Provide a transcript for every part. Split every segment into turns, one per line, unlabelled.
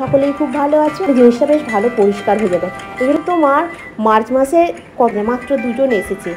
সকলেই খুব ভালো আছো। জিনিসটা বেশ ভালো পরিষ্কার হয়ে যাবে। এগুলো তোমার মার্চ মাসে মাত্র 2 জন এসেছে।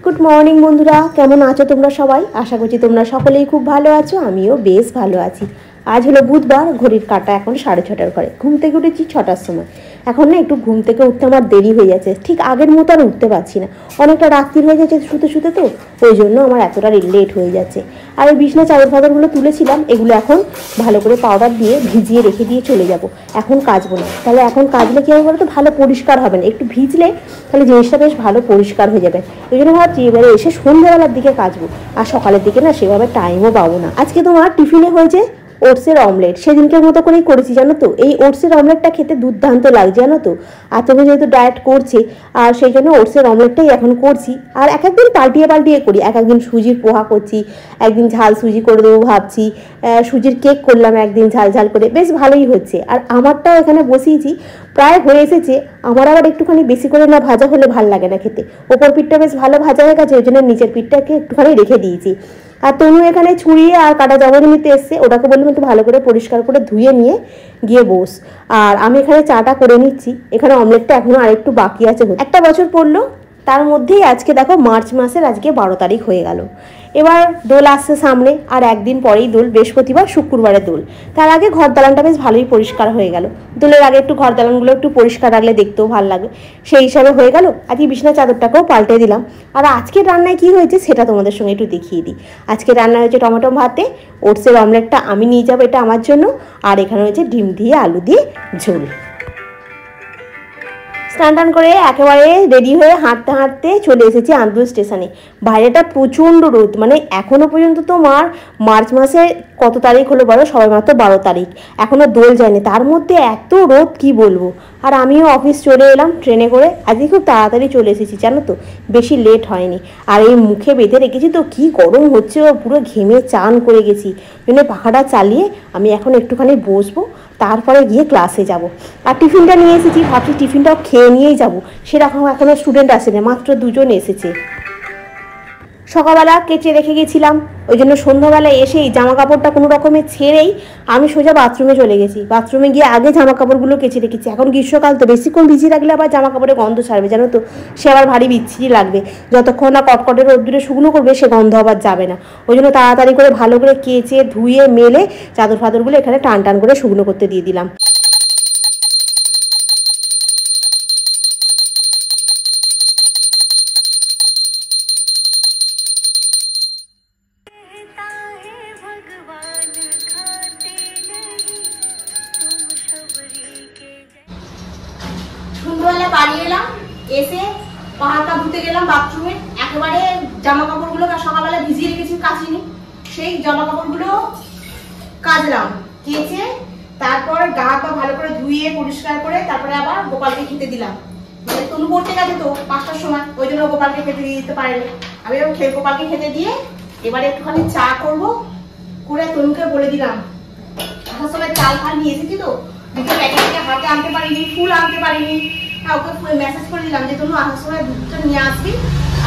গুড মর্নিং বন্ধুরা, কেমন আছো তোমরা সবাই? আশা করছি তোমরা সকলেই খুব ভালো আছো, আমিও বেশ ভালো আছি। আজ হলো বুধবার, ঘড়ির কাঁটা এখন 6:30 ঘরে। ঘুম থেকে উঠেছি 6টার সময়। এখন না একটু ঘুম থেকে উঠতে আমার দেরি হয়ে যাচ্ছে, ঠিক আগের মতো আর উঠতে পারছি না, অনেকটা রাত্রির হয়ে যাচ্ছে শুতে শুতে, তো ওই জন্য আমার এতটা লেট হয়ে যাচ্ছে। আর ওই বিছনা চাদর ফাদরগুলো তুলেছিলাম, এগুলো এখন ভালো করে পাউডার দিয়ে ভিজিয়ে রেখে দিয়ে চলে যাব। এখন কাচবো না, তাহলে এখন কাচলে কী হবে বলো তো, ভালো পরিষ্কার হবে না। একটু ভিজলে তাহলে জিনিসটা বেশ ভালো পরিষ্কার হয়ে যাবে। ওই জন্য ভাবছি এবারে এসে সন্ধ্যাবেলার দিকে কাচবো, আর সকালের দিকে না সেভাবে টাইমও পাবো না। আজকে তোমার টিফিনে হয়েছে ওটসের অমলেট, সেদিনকের মতো করেই করেছি জানো তো। এই ওটসের অমলেটটা খেতে দুর্দান্ত লাগছে জানো তো। আর তুমি যেহেতু ডায়েট করছি, আর সেই জন্য ওটসের অমলেটটাই এখন করছি। আর এক একদিন পাল্টিয়ে পাল্টিয়ে করি, এক একদিন সুজির পোহা করছি, একদিন ঝাল সুজি করে দেবো ভাবছি, সুজির কেক করলাম একদিন ঝাল ঝাল করে, বেশ ভালোই হচ্ছে। আর আমারটাও এখানে বসিয়েছি, প্রায় হয়ে এসেছে। আমার আবার একটুখানি বেশি করে না ভাজা হলে ভাল লাগে না খেতে। ওপর পিঠটা বেশ ভালো ভাজা হয়ে গেছে, ওই জন্য নিচের পিঠটাকে একটুখানি রেখে দিয়েছি। আর তনু এখানে ছুরিয়ে আর কাটা চামচ নিতে এসছে, ওটাকে বললাম একটু ভালো করে পরিষ্কার করে ধুয়ে নিয়ে গিয়ে বস। আর আমি এখানে চাটা করে নিচ্ছি। এখানে অমলেটটা এখনো আরেকটু বাকি আছে। একটা বছর পড়লো, তার মধ্যেই আজকে দেখো মার্চ মাসের আজকে 12 তারিখ হয়ে গেল। এবার দোল আসছে সামনে, আর একদিন পরেই দোল, বৃহস্পতিবার শুক্রবারে দোল। তার আগে ঘর দালানটা বেশ ভালোই পরিষ্কার হয়ে গেল। দোলের আগে একটু ঘর দালানগুলো একটু পরিষ্কার রাখলে দেখতেও ভালো লাগে, সেই হিসাবে হয়ে গেল। আজকে বিছনা চাদরটাকেও পাল্টে দিলাম। আর আজকের রান্নায় কি হয়েছে সেটা তোমাদের সঙ্গে একটু দেখিয়ে দিই। আজকে রান্না হয়েছে টমেটো ভাতে, ওটসের অমলেটটা আমি নিয়ে যাবো, এটা আমার জন্য। আর এখানে হয়েছে ডিম দিয়ে আলু দিয়ে ঝোল। স্নান টান করে একেবারে রেডি হয়ে হাঁটতে হাঁটতে চলে এসেছি আন্দুল স্টেশনে। বাইরেটা প্রচণ্ড রোদ, মানে এখনও পর্যন্ত তোমার মার্চ মাসে কত তারিখ হলো বলো, সবাই মাত্র 12 তারিখ, এখনও দোল যায়নি, তার মধ্যে এত রোদ কি বলবো। আর আমিও অফিস চলে এলাম ট্রেনে করে। আজকে খুব তাড়াতাড়ি চলে এসেছি জানো তো, বেশি লেট হয়নি। আর এই মুখে বেঁধে রেখেছি তো, কি গরম হচ্ছে, পুরো ঘেমে চান করে গেছি। জন্য পাখাটা চালিয়ে আমি এখন একটুখানি বসবো, তারপরে গিয়ে ক্লাসে যাব। আর টিফিনটা নিয়ে এসেছি, ভাবছি টিফিনটাও খেয়ে নিয়েই যাব। সেরকম এখনও স্টুডেন্ট আসেনি, মাত্র 2 জন এসেছে। সকালবেলা কেচে রেখে গেছিলাম, ওই জন্য সন্ধ্যাবেলায় এসেই জামা কাপড়টা কোনো রকমে ছেড়েই আমি সোজা বাথরুমে চলে গেছি। বাথরুমে গিয়ে আগে জামা কাপড়গুলো কেচে রেখেছি। এখন গ্রীষ্মকাল তো, বেশিক্ষণ ভিজিয়ে রাখলে আবার জামা কাপড়ে গন্ধ ছাড়বে জানো তো, সে আবার ভারী বিচ্ছিরি লাগবে। যতক্ষণ না কটকটের রোদ্দুরে শুকনো করবে সে গন্ধ আবার যাবে না। ওই জন্য তাড়াতাড়ি করে ভালো করে কেচে ধুয়ে মেলে চাদর ফাদরগুলো এখানে টান টান করে শুকনো করতে দিয়ে দিলাম। সন্ধ্যাবেলা বাড়ি এলাম, এসে পাহাড়টা ধুতে গেলাম বাথরুমে। একেবারে জামা কাপড়গুলো সকালবেলা ভিজিয়ে রেখেছি, কাচিনি, সেই জামা কাপড়গুলো কাচলাম, কেচে তারপর গা পা ভালো করে ধুয়ে পরিষ্কার করে তারপরে আবার গোপালকে খেতে দিলাম। মানে তনু পড়তে গেছে তো 5টার সময়, ওই জন্য গোপালকে খেতে দিয়ে দিতে পারেনি। আমি গোপালকে খেতে দিয়ে এবারে একটুখানি চা করবো, করে তনুকে বলে দিলাম। আসার সময় চাল ফাল নিয়ে এসেছি তো, দুটো প্যাকেট থেকে হাতে আনতে পারিনি, ফুল আনতে পারিনি। হ্যাঁ, ওকে মেসেজ করে দিলাম যে তনু আসার সময় দুধটা নিয়ে আসবি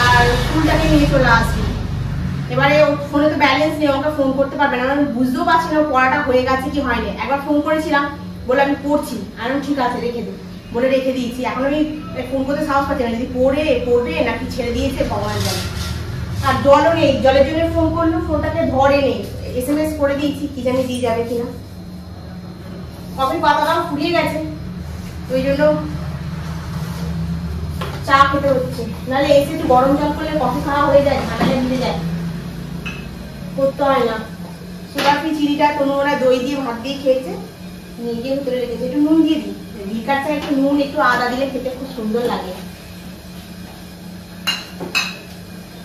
আর ফুলটাকে নিয়ে চলে আসবি। এবারে ফোনে তো ব্যালেন্স নেই, ওকে ফোন করতে পারবে না, আমি বুঝতেও পারছি না পড়াটা হয়ে গেছে কি হয়নি। একবার ফোন করেছিলাম, বলে আমি পড়ছি, আর আমি ঠিক আছে রেখে দিই বলে রেখে দিয়েছি। এখন আমি ফোন করতে সাহস পাচ্ছি না, যদি পড়বে নাকি ছেড়ে দিয়েছে ভগবান জানে। আর জলও নেই, জলের জন্য ফোন করলো, ফোনটাকে ধরে নেই, SMS করে দিয়েছি, কি জানি দিয়ে যাবে কিনা। কফি পাতাটাও ফুরিয়ে গেছে, ওই জন্য চা খেতে হচ্ছে। নাহলে এসে একটু গরম জল করলে কফি খাওয়া হয়ে যায়, ঠান্ডাটা মিলে যায়, করতে হয় না। সুগাফি চিনিটা তনু ওরা দই দিয়ে ভাত দিয়ে খেয়েছে, নিয়ে গিয়ে ভিতরে রেখেছে। একটু নুন দিয়ে দিই, লিকার চা একটু নুন একটু আদা দিলে খেতে খুব সুন্দর লাগে।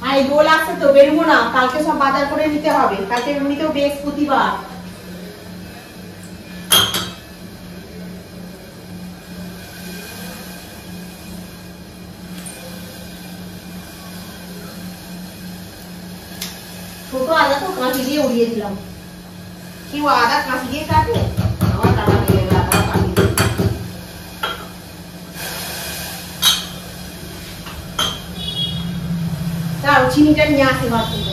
আর এই দোল আসছে তো, বেরোবো না, কালকে সব বাজার করে নিতে হবে, কালকে এমনিতেও বৃহস্পতিবার। ছোট আদা তো কাঁচি দিয়ে উড়িয়ে দিলাম, কেউ আদা কাঁচি দিয়ে কাটে, আমার কাটা দিয়ে আদা কাটি। তার চিনিটা নিয়ে আসে ঘর থেকে।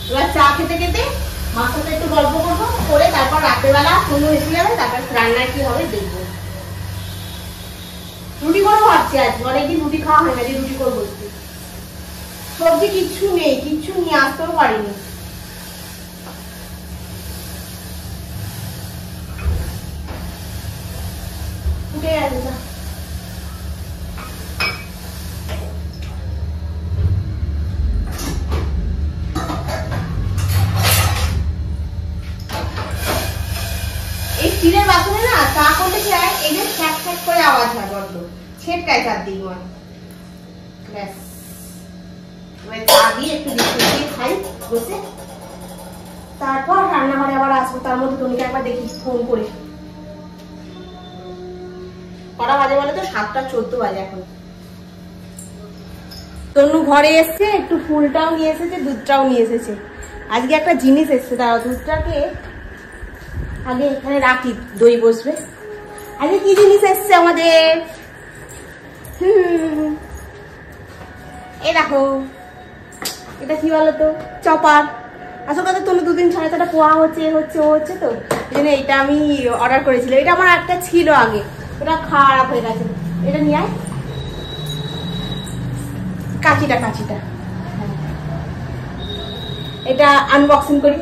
এবার চা খেতে খেতে মার সাথে একটু গল্প করবো, করে তারপর রাত্রেবেলা কোনো এসে যাবে, তারপর রান্নায় কি হবে দেখবো। রুটি করবো ভাবছি, আজকে অনেকদিন রুটি খাওয়া হয় না, যে রুটি করবো। সবজি কিচ্ছু নেই, কিচ্ছু নিয়ে আসতেও পারিনি। উঠে গেছে যা। এই স্টিলের বাসনে না চা করলে কি হয়, এই যে ফ্যাক ফ্যাক করে আওয়াজ হয়, বড্ড ছেটকায় চারদিক। ব্যাস, এবার চা দিয়ে একটু দিয়ে খাই বসে, তারপর রান্নাঘরে আবার আসবো। তার মধ্যে তনুকে একবার দেখি ফোন করে। কটা বাজে বলে তো? 7:14 বাজে এখন। তনু ঘরে এসছে, একটু ফুলটাও নিয়ে এসেছে, দুধটাও নিয়ে এসেছে। আজকে একটা জিনিস এসছে, তারা দুধটাকে আগে এখানে রাখি, দই বসবে। আজকে কি জিনিস এসছে আমাদের? এই দেখো, এটা কি বলতো? চপার। আসল কথা তনু দুদিন ছাড়া ছাড়া পোয়া হচ্ছে, ও হচ্ছে তো এই জন্য এটা আমি অর্ডার করেছিলাম। এটা আমার একটা ছিল আগে, ওটা খারাপ হয়ে গেছে। এটা নিয়ে আয়, কাঁচিটা এটা আনবক্সিং করি।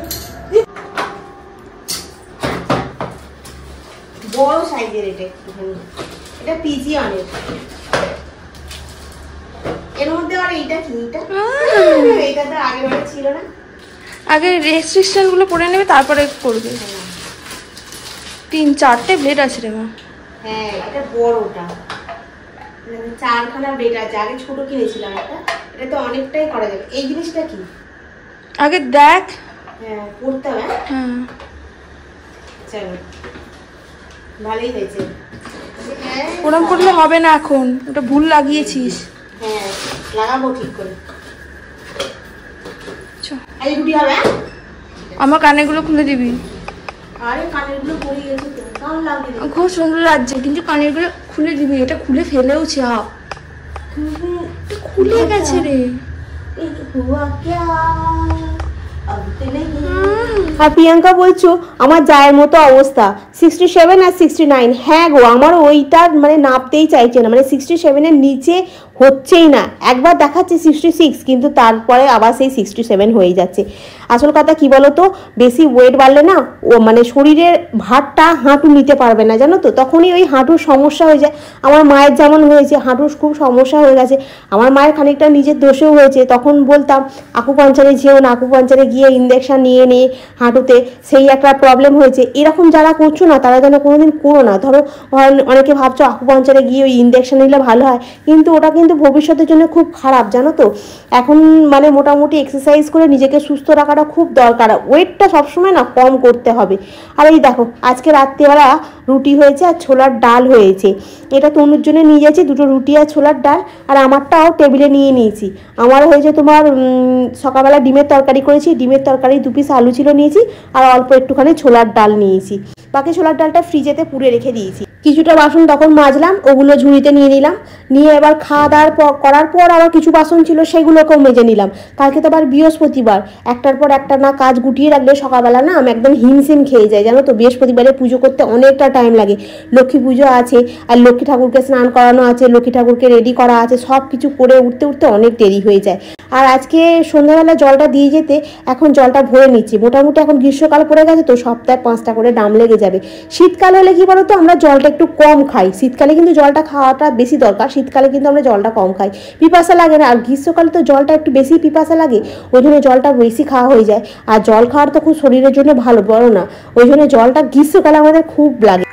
বড় সাইজের এটা একটুখানি, এটা পিজিয়নের। এর মধ্যে আর এইটা কি? এটা তো আগে ছিল না।
আগে রেস্ট্রিকশন গুলো পড়ে নেবে, তারপরে করবে। 3-4টে ব্লেড আছে রে মা।
হ্যাঁ, এটা বড়টা, 4খানা ব্লেড আছে। আগে ছোট কিনেছিলাম একটা, এটা তো অনেকটাই করা যাবে। এই জিনিসটা কি
আগে দেখ।
হ্যাঁ, করতে হবে। হ্যাঁ, চলো, ভালোই হয়েছে।
ওরম করলে হবে না, এখন ওটা ভুল লাগিয়েছিস।
হ্যাঁ, লাগাবো ঠিক করে। এই রুটি হবে।
আমার কানেরগুলো খুলে দিবি।
আরে কানেরগুলো পড়ে গেছে তো, কেমন লাগবে?
খুব সুন্দর লাগছে, কিন্তু কানেরগুলো খুলে দিবি। এটা খুলে ফেলেওছি, খুলে গেছে রে।
আর প্রিয়াঙ্কা বলছো আমার জায়ের মতো অবস্থা, 67 আর 69। হ্যাঁ গো, আমার ওইটার মানে নাপতেই চাইছে না, মানে 67-এর নিচে হচ্ছেই না। একবার দেখাচ্ছে 66, কিন্তু তারপরে আবার সেই 67 হয়ে যাচ্ছে। আসল কথা কি বলতো, বেশি ওয়েট বাড়লে না ও মানে শরীরের ভারটা হাঁটু নিতে পারবে না, জানো তো, তখনই ওই হাঁটুর সমস্যা হয়ে যায়। আমার মায়ের যেমন হয়েছে, হাঁটুর খুব সমস্যা হয়ে গেছে। আমার মায়ের খানিকটা নিজের দোষেও হয়েছে, তখন বলতাম আকুপাঞ্চারে যেও না, আকুপাঞ্চারে গিয়ে ইঞ্জেকশন নিয়ে নিয়ে হাঁটুতে, সেই একটা প্রবলেম হয়েছে। এরকম যারা করছো না তারা যেন কোনোদিন করো না। ধরো অনেকে ভাবছো আকুপাঞ্চারে গিয়ে ওই ইঞ্জেকশন নিলে ভালো হয়, কিন্তু ওটা কিন্তু ভবিষ্যতের জন্য খুব খারাপ, জানো তো। এখন মানে মোটামুটি এক্সারসাইজ করে নিজেকে সুস্থ রাখাটা খুব দরকার। ওয়েটটা সবসময় না কম করতে হবে। আর এই দেখো, আজকে রাত্রিবেলা রুটি হয়েছে আর ছোলার ডাল হয়েছে। এটা তনুর জন্য নিয়ে যাচ্ছি, 2টো রুটি আর ছোলার ডাল। আর আমারটাও টেবিলে নিয়ে নিয়েছি। আমার হয়েছে তোমার সকালবেলা ডিমের তরকারি করেছি, ডিমের তরকারি 2 পিস আলু ছিল নিয়েছি, আর অল্প একটুখানি ছোলার ডাল নিয়েছি। বাকি ছোলার ডালটা ফ্রিজেতে পুড়ে রেখে দিয়েছি। কিছুটা বাসন তখন মাজলাম, ওগুলো ঝুড়িতে নিয়ে নিলাম। নিয়ে এবার খাওয়া দাওয়ার করার পর আবার কিছু বাসন ছিল, সেগুলোকেও মেজে নিলাম। কালকে তো আবার বৃহস্পতিবার, একটার পর একটা না কাজ গুটিয়ে রাখলে সকালবেলা না আমি একদম হিমশিম খেয়ে যাই, জানো তো। বৃহস্পতিবারে পুজো করতে অনেকটা টাইম লাগে। লক্ষ্মী পুজো আছে, আর লক্ষ্মী ঠাকুরকে স্নান করানো আছে, লক্ষ্মী ঠাকুরকে রেডি করা আছে, সব কিছু করে উঠতে উঠতে অনেক দেরি হয়ে যায়। আর আজকে সন্ধ্যাবেলা জলটা দিয়ে যেতে এখন জলটা ভরে নিচ্ছি। মোটামুটি এখন গ্রীষ্মকাল পড়ে গেছে তো, সপ্তাহে 5টা করে ডাম লেগে যাবে। শীতকাল হলে কি বলতো, আমরা জলটা একটু কম খাই। শীতকালে কিন্তু জলটা খাওয়াটা বেশি দরকার, শীতকালে কিন্তু আমরা জলটা কম খাই, পিপাসা লাগে না। আর গ্রীষ্মকালে তো জলটা একটু বেশি পিপাসা লাগে, ওই জন্য জলটা বেশি খাওয়া হয়ে যায়। আর জল খাওয়ার তো খুব শরীরের জন্য ভালো, বলো না। ওই জন্য জলটা গ্রীষ্মকালে আমাদের খুব লাগে।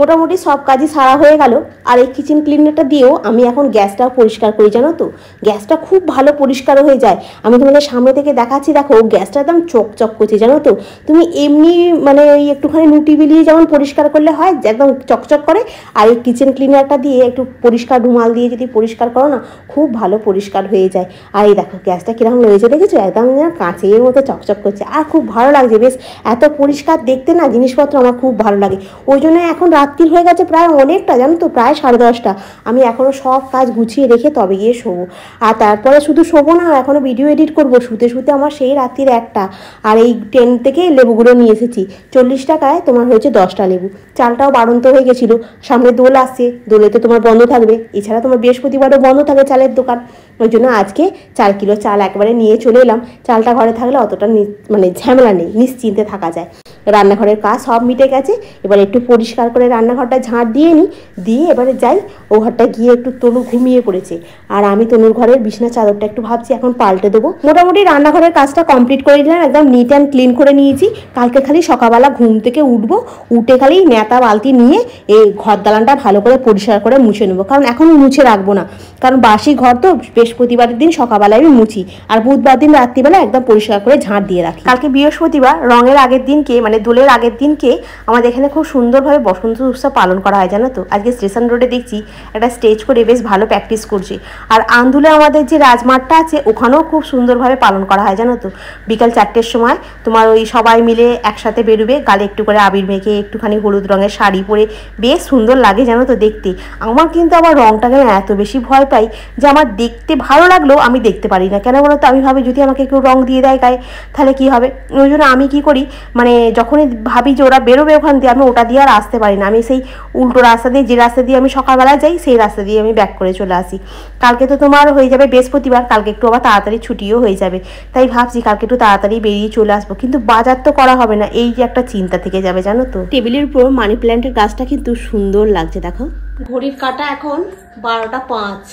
মোটামুটি সব কাজই সারা হয়ে গেল। আর এই কিচেন ক্লিনারটা দিয়েও আমি এখন গ্যাসটাও পরিষ্কার করি, জানো তো। গ্যাসটা খুব ভালো পরিষ্কার হয়ে যায়। আমি তোমাদের সামনে থেকে দেখাচ্ছি, দেখো গ্যাসটা একদম চকচক করছে, জানো তো। তুমি এমনি মানে ওই একটুখানি নুটি বিলিয়ে যেমন পরিষ্কার করলে হয়, একদম চকচক করে। আর এই কিচেন ক্লিনারটা দিয়ে একটু পরিষ্কার রুমাল দিয়ে যদি পরিষ্কার করো না, খুব ভালো পরিষ্কার হয়ে যায়। আর এই দেখো গ্যাসটা কীরকম রয়েছে, দেখেছো, একদম কাঁচের মতো চকচক করছে। আর খুব ভালো লাগছে, বেশ এত পরিষ্কার দেখতে না জিনিসপত্র, আমার খুব ভালো লাগে। ওই জন্য এখন রাত্রি হয়ে গেছে প্রায় অনেকটা, জানো তো, প্রায় 10:30। আমি এখনও সব কাজ গুছিয়ে রেখে তবে গিয়ে শোবো। আর তারপরে শুধু শোবো না, এখনও ভিডিও এডিট করবো। শুতে শুতে আমার সেই রাত্রির 1টা। আর এই ট্রেন থেকে লেবুগুলো নিয়ে এসেছি, 40 টাকায় তোমার হয়েছে 10টা লেবু। চালটাও বাড়ন্ত হয়ে গেছিলো, সামনে দোল আসছে, দোলেতে তোমার বন্ধ থাকবে। এছাড়া তোমার বৃহস্পতিবারও বন্ধ থাকে চালের দোকান। ওই জন্য আজকে 4 কিলো চাল একবারে নিয়ে চলে এলাম। চালটা ঘরে থাকলে অতটা মানে ঝামেলা নেই, নিশ্চিন্তে থাকা যায়। রান্নাঘরের কাজ সব মিটে গেছে, এবার একটু পরিষ্কার করে রান্নাঘরটা ঝাঁট দিয়ে নিই, দিয়ে এবারে যাই ও ঘরটা গিয়ে। একটু তনু ঘুমিয়ে পড়েছে, আর আমি তনুর ঘরের বিছনা চাদরটা একটু ভাবছি এখন পাল্টে দেবো। মোটামুটি রান্নাঘরের কাজটা কমপ্লিট করে দিলাম, একদম নিট অ্যান্ড ক্লিন করে নিয়েছি। কালকে খালি সকালবেলা ঘুম থেকে উঠবো, উঠে খালি নেতা বালতি নিয়ে এই ঘর দালানটা ভালো করে পরিষ্কার করে মুছে নেবো। কারণ এখন মুছে রাখবো না, কারণ বাসি ঘর তো। বৃহস্পতিবারের দিন সকালবেলায় আমি মুছি, আর বুধবার দিন রাত্রিবেলা একদম পরিষ্কার করে ঝাঁট দিয়ে রাখি। কালকে বৃহস্পতিবার, রঙের আগের দিনকে মানে দোলের আগের দিনকে আমাদের এখানে খুব সুন্দরভাবে বসন্ত উৎসব পালন করা হয়, জানো তো। আজকে স্টেশন রোডে দেখছি একটা স্টেজ করে বেশ ভালো প্র্যাকটিস করছে। আর আন্দুলে আমাদের যে রাজমাঠটা আছে ওখানেও খুব সুন্দরভাবে পালন করা হয়, জানো তো। বিকাল 4টের সময় তোমার ওই সবাই মিলে একসাথে বেরোবে, গালে একটু করে আবির মেখে, একটুখানি হলুদ রঙের শাড়ি পরে, বেশ সুন্দর লাগে, জানো তো দেখতে। আমার কিন্তু আবার রঙটাকে এত বেশি ভয় পাই যে আমার দেখতে ভালো লাগলেও আমি দেখতে পারি না। কেন বলো তো, আমি ভাবি যদি আমাকে কেউ রঙ দিয়ে দেয় গায়ে তাহলে কি হবে। ওই জন্য আমি কি করি, মানে যখনই ভাবি যে ওরা বেরোবে ওখান দিয়ে, আমি ওটা দিয়ে আর আসতে পারি না। আমি সেই উল্টো রাস্তা দিয়ে, যে রাস্তা দিয়ে আমি সকালবেলা যাই সেই রাস্তা দিয়ে আমি ব্যাক করে চলে আসি। কালকে তো তোমার হয়ে যাবে বৃহস্পতিবার, কালকে একটু আবার তাড়াতাড়ি ছুটিও হয়ে যাবে। তাই ভাবছি কালকে একটু তাড়াতাড়ি বেরিয়ে চলে আসবো, কিন্তু বাজার তো করা হবে না, এই যে একটা চিন্তা থেকে যাবে, জানো তো। টেবিলের উপর মানি প্ল্যান্টের গাছটা কিন্তু সুন্দর লাগছে, দেখো। ঘড়ির কাঁটা এখন 12টা 5।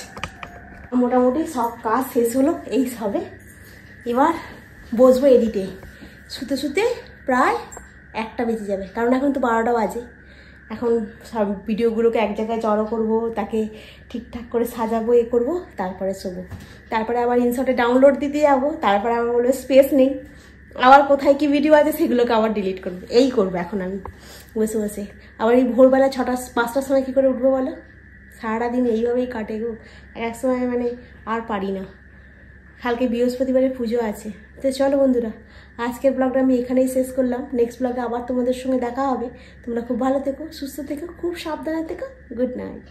মোটামুটি সব কাজ শেষ হলো, এই সবে এবার বসবো এডিটে। শুতে শুতে প্রায় 1টা বেজে যাবে, কারণ এখন তো 12টা বাজে। এখন সব ভিডিওগুলোকে এক জায়গায় জড়ো করবো, তাকে ঠিকঠাক করে সাজাবো, এ করবো, তারপরে শোবো। তারপরে আবার ইনশটে ডাউনলোড দিতে যাবো, তারপরে আবার বলবো স্পেস নেই, আবার কোথায় কি ভিডিও আছে সেগুলোকে আবার ডিলিট করবো। এই করবো এখন আমি বসে বসে। আবার এই ভোরবেলা 5টার সময় কী করে উঠবো বলো? সারাদিন এইভাবেই কাটে গো, এক সময় মানে আর পারি না। কালকে বৃহস্পতিবারে পুজো আছে। তো চলো বন্ধুরা, আজকের ব্লগটা আমি এখানেই শেষ করলাম। নেক্সট ব্লগে আবার তোমাদের সঙ্গে দেখা হবে। তোমরা খুব ভালো থেকো, সুস্থ থেকো, খুব সাবধানে থেকো। Good night.